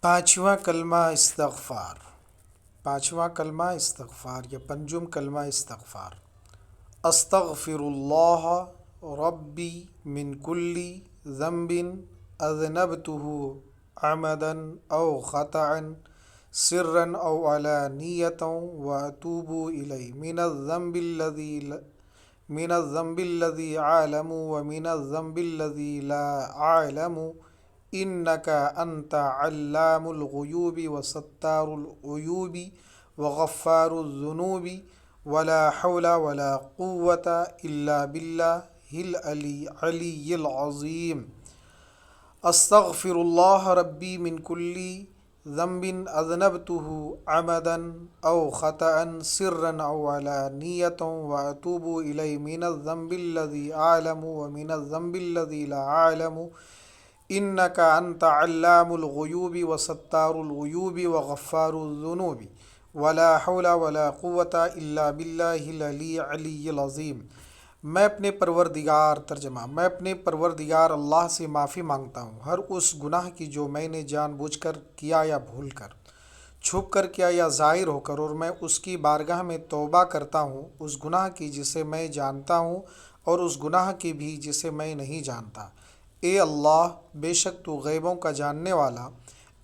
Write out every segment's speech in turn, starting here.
پانچواں کلمہ استغفار. پانچواں کلمہ استغفار یا پنجم کلمہ استغفار. استغفر اللہ ربی من کل ذنب اذنبته عمدا او خطأ سرا او علانیۃ واتوب الی من الذنب الذي اعلم ومن الذنب الذي لا اعلم انك انت علام الغیوب وستار العیوب وغفار الذنوب ولا حول ولا قوة الا باللہ العلی العظیم. استغفر اللہ ربی من کل ذنب اذنبته عمدا او خطأ سرا او علانیۃ واتوب الی من الذنب الذي اعلم ومن الذنب الذي لا اعلم انك انت علام الغیوب وستار العیوب وغفار الذنوب ولا حول ولا قوة الا باللہ العلی العظیم. میں اپنے پروردگار اللہ سے معافی مانگتا ہوں ہر اس گناہ کی جو میں نے جان بوجھ کر کیا یا بھول کر، چھپ کر کیا یا ظاہر ہو کر، اور میں اس کی بارگاہ میں توبہ کرتا ہوں اس گناہ کی جسے میں جانتا ہوں اور اس گناہ کی بھی جسے میں نہیں جانتا. اے اللہ، بے شک تو غیبوں کا جاننے والا،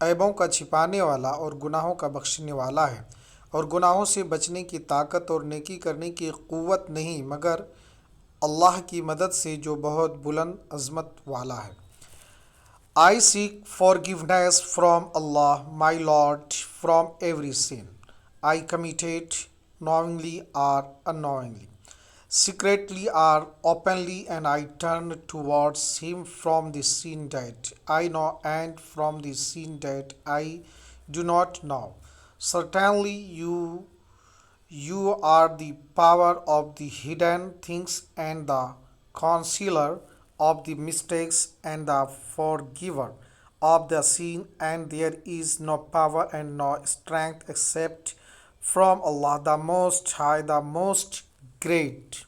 عیبوں کا چھپانے والا اور گناہوں کا بخشنے والا ہے، اور گناہوں سے بچنے کی طاقت اور نیکی کرنے کی قوت نہیں مگر اللہ کی مدد سے جو بہت بلند عظمت والا ہے. I seek forgiveness from Allah, my Lord, from every sin I committed knowingly or unknowingly, secretly or openly, and I turn towards Him from the sin that I know and from the sin that I do not know. Certainly you are the power of the hidden things and the concealer of the mistakes and the forgiver of the sin, and there is no power and no strength except from Allah, the Most High, the Most Great.